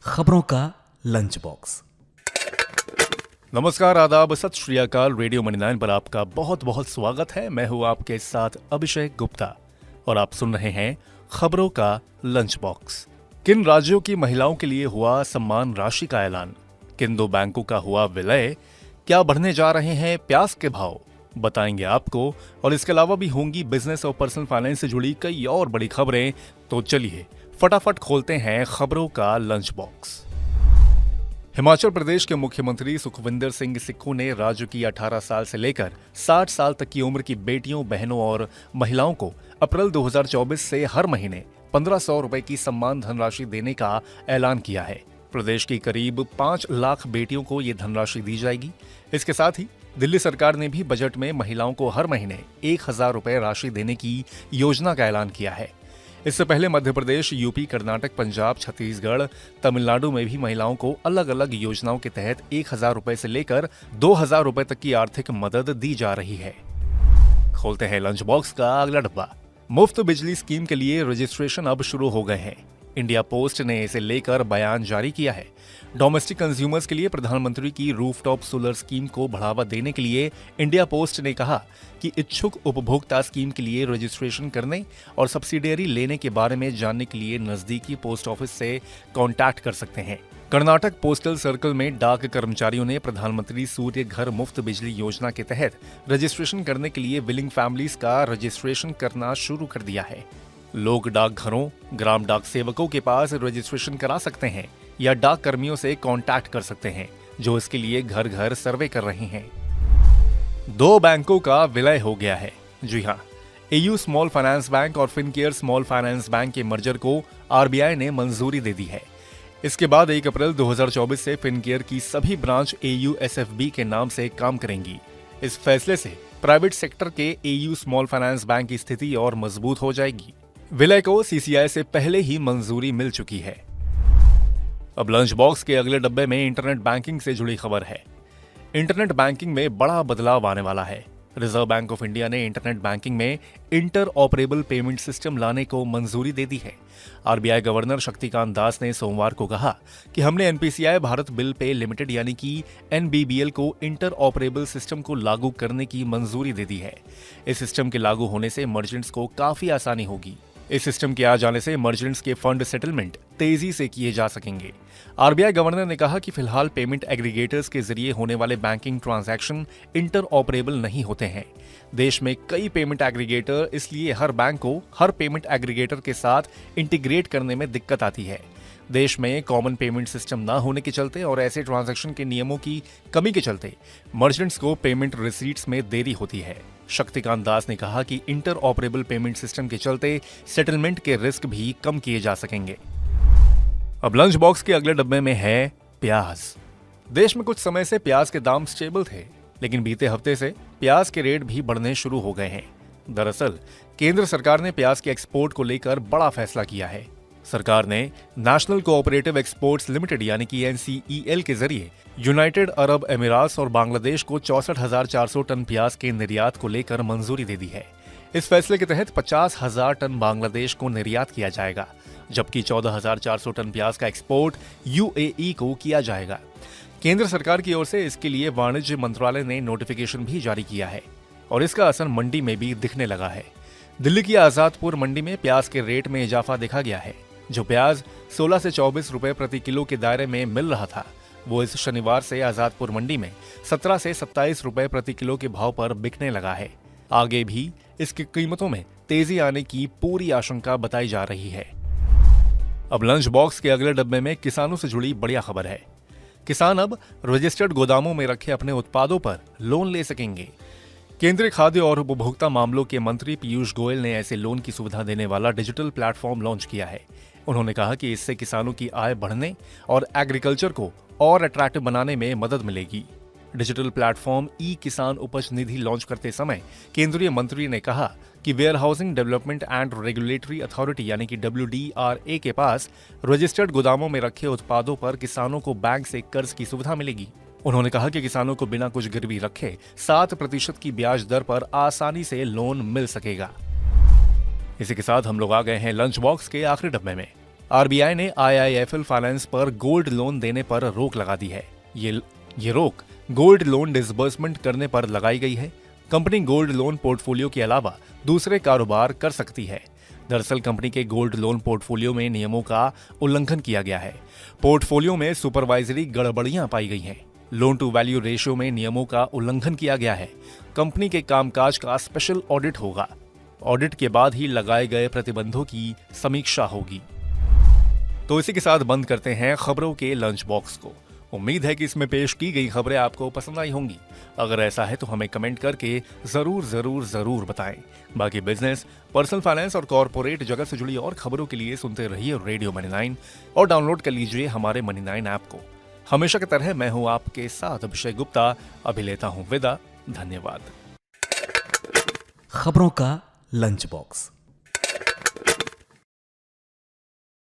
खबरों का lunch box. नमस्कार, आदाब, सत श्री अकाल। रेडियो मणि 9 पर आपका बहुत बहुत स्वागत है। मैं हूं आपके साथ अभिषेक गुप्ता और आप सुन रहे हैं खबरों का लंच बॉक्स। किन राज्यों की महिलाओं के लिए हुआ सम्मान राशि का ऐलान? किन दो बैंकों का हुआ विलय? क्या बढ़ने जा रहे हैं प्याज के भाव? बताएंगे आपको। और इसके अलावा भी होंगी बिजनेस और पर्सनल फाइनेंस से जुड़ी कई और बड़ी खबरें। तो चलिए फटाफट खोलते हैं खबरों का लंच बॉक्स। हिमाचल प्रदेश के मुख्यमंत्री सुखविंदर सिंह सुक्खू ने राज्य की 18 साल से लेकर 60 साल तक की उम्र की बेटियों, बहनों और महिलाओं को अप्रैल 2024 से हर महीने 1500 रुपए की सम्मान धनराशि देने का ऐलान किया है। प्रदेश की करीब 5 लाख बेटियों को ये धनराशि दी जाएगी। इसके साथ ही दिल्ली सरकार ने भी बजट में महिलाओं को हर महीने 1000 रुपए राशि देने की योजना का ऐलान किया है। इससे पहले मध्य प्रदेश, यूपी, कर्नाटक, पंजाब, छत्तीसगढ़, तमिलनाडु में भी महिलाओं को अलग अलग योजनाओं के तहत 1000 रुपए से लेकर 2000 रुपए तक की आर्थिक मदद दी जा रही है। खोलते हैं लंच बॉक्स का अगला डब्बा। मुफ्त बिजली स्कीम के लिए रजिस्ट्रेशन अब शुरू हो गए हैं। इंडिया पोस्ट ने इसे लेकर बयान जारी किया है। डोमेस्टिक कंज्यूमर्स के लिए प्रधानमंत्री की रूफटॉप सोलर स्कीम को बढ़ावा देने के लिए इंडिया पोस्ट ने कहा कि इच्छुक उपभोक्ता स्कीम के लिए रजिस्ट्रेशन करने और सब्सिडियरी लेने के बारे में जानने के लिए नजदीकी पोस्ट ऑफिस से कांटेक्ट कर सकते हैं। कर्नाटक पोस्टल सर्कल में डाक कर्मचारियों ने प्रधानमंत्री सूर्य घर मुफ्त बिजली योजना के तहत रजिस्ट्रेशन करने के लिए विलिंग फैमिलीज का रजिस्ट्रेशन करना शुरू कर दिया है। लोग डाकघरों, ग्राम डाक सेवकों के पास रजिस्ट्रेशन करा सकते हैं या डाक कर्मियों से कांटेक्ट कर सकते हैं जो इसके लिए घर घर सर्वे कर रहे हैं। 2 बैंकों का विलय हो गया है। जी हां, एयू स्मॉल फाइनेंस बैंक और फिनकेयर स्मॉल फाइनेंस बैंक के मर्जर को आरबीआई ने मंजूरी दे दी है। इसके बाद 1 अप्रैल 2024 से फिनकेयर की सभी ब्रांच एयू एसएफबी के नाम से काम करेंगी। इस फैसले से प्राइवेट सेक्टर के एयू स्मॉल फाइनेंस बैंक की स्थिति और मजबूत हो जाएगी। विलय को सीसीआई से पहले ही मंजूरी मिल चुकी है। अब लंच बॉक्स के अगले डब्बे में इंटरनेट बैंकिंग से जुड़ी खबर है। इंटरनेट बैंकिंग में बड़ा बदलाव आने वाला है। रिजर्व बैंक ऑफ इंडिया ने इंटरनेट बैंकिंग में इंटर ऑपरेबल पेमेंट सिस्टम लाने को मंजूरी दे दी है। आरबीआई गवर्नर शक्तिकांत दास ने सोमवार को कहा कि हमने NPCI Bharat bill pay limited यानी कि एनबीबीएल को इंटर ऑपरेबल सिस्टम को लागू करने की मंजूरी दे दी है। इस सिस्टम के लागू होने से मर्चेंट्स को काफी आसानी होगी। इस सिस्टम के आ जाने से मर्चेंट्स के फंड सेटलमेंट तेजी से किए जा सकेंगे। आरबीआई गवर्नर ने कहा कि फिलहाल पेमेंट एग्रीगेटर्स के जरिए होने वाले बैंकिंग ट्रांजैक्शन इंटर ऑपरेबल नहीं होते हैं। देश में कई पेमेंट एग्रीगेटर, इसलिए हर बैंक को हर पेमेंट एग्रीगेटर के साथ इंटीग्रेट करने में दिक्कत आती है। देश में कॉमन पेमेंट सिस्टम न होने के चलते और ऐसे ट्रांजैक्शन के नियमों की कमी के चलते मर्चेंट्स को पेमेंट रिसीट्स में देरी होती है। शक्तिकांत दास ने कहा कि इंटर ऑपरेबल पेमेंट सिस्टम के चलते सेटलमेंट के रिस्क भी कम किए जा सकेंगे। अब लंच बॉक्स के अगले डब्बे में है प्याज। देश में कुछ समय से प्याज के दाम स्टेबल थे, लेकिन बीते हफ्ते से प्याज के रेट भी बढ़ने शुरू हो गए हैं। दरअसल केंद्र सरकार ने प्याज के एक्सपोर्ट को लेकर बड़ा फैसला किया है। सरकार ने नेशनल कोऑपरेटिव एक्सपोर्ट्स लिमिटेड यानी कि एनसीईएल के जरिए यूनाइटेड अरब अमीरात और बांग्लादेश को 64,400 टन प्याज के निर्यात को लेकर मंजूरी दे दी है। इस फैसले के तहत 50,000 टन बांग्लादेश को निर्यात किया जाएगा, जबकि 14,400 टन प्याज का एक्सपोर्ट यूएई को किया जाएगा। केंद्र सरकार की ओर से इसके लिए वाणिज्य मंत्रालय ने नोटिफिकेशन भी जारी किया है और इसका असर मंडी में भी दिखने लगा है। दिल्ली की आजादपुर मंडी में प्याज के रेट में इजाफा देखा गया है। जो प्याज 16 से 24 रुपए प्रति किलो के दायरे में मिल रहा था, वो इस शनिवार से आजादपुर मंडी में 17 से 27 रुपए प्रति किलो के भाव पर बिकने लगा है। आगे भी इसकी कीमतों में तेजी आने की पूरी आशंका बताई जा रही है। अब लंच बॉक्स के अगले डब्बे में किसानों से जुड़ी बढ़िया खबर है। किसान अब रजिस्टर्ड गोदामों में रखे अपने उत्पादों पर लोन ले सकेंगे। केंद्रीय खाद्य और उपभोक्ता मामलों के मंत्री पीयूष गोयल ने ऐसे लोन की सुविधा देने वाला डिजिटल प्लेटफॉर्म लॉन्च किया है। उन्होंने कहा कि इससे किसानों की आय बढ़ने और एग्रीकल्चर को और अट्रैक्टिव बनाने में मदद मिलेगी। डिजिटल प्लेटफॉर्म ई किसान उपज निधि लॉन्च करते समय केंद्रीय मंत्री ने कहा कि warehousing development and regulatory authority यानी कि WDRA के पास रजिस्टर्ड गोदामों में रखे उत्पादों पर किसानों को बैंक से कर्ज की सुविधा मिलेगी। उन्होंने कहा कि किसानों को बिना कुछ गिरवी रखे 7% की ब्याज दर पर आसानी से लोन मिल सकेगा। इसी के साथ हम लोग आ गए हैं लंच बॉक्स के आखिरी डब्बे में। आरबीआई ने आईआईएफएल फाइनेंस पर गोल्ड लोन देने पर रोक लगा दी है। ये रोक गोल्ड लोन डिसबर्समेंट करने पर लगाई गई है। कंपनी गोल्ड लोन पोर्टफोलियो के अलावा दूसरे कारोबार कर सकती है। दरअसल कंपनी के गोल्ड लोन पोर्टफोलियो में नियमों का उल्लंघन किया गया है। पोर्टफोलियो में सुपरवाइजरी गड़बड़ियां पाई गई हैं। लोन टू वैल्यू रेशियो में नियमों का उल्लंघन किया गया है। कंपनी के कामकाज का स्पेशल ऑडिट होगा। ऑडिट के बाद ही लगाए गए प्रतिबंधों की समीक्षा होगी। तो इसी के साथ बंद करते हैं खबरों के लंच बॉक्स को। उम्मीद है कि इसमें पेश की गई खबरें आपको पसंद आई होंगी। अगर ऐसा है तो हमें कमेंट करके जरूर बताएं। बाकी बिजनेस, पर्सनल फाइनेंस और कॉर्पोरेट जगत से जुड़ी और खबरों के लिए सुनते रहिए रेडियो मनी 9 और डाउनलोड कर लीजिए हमारे मनी 9 ऐप को। हमेशा की तरह मैं हूं आपके साथ अभिषेक गुप्ता। अभी लेता हूं विदा। धन्यवाद। खबरों का लंच बॉक्स।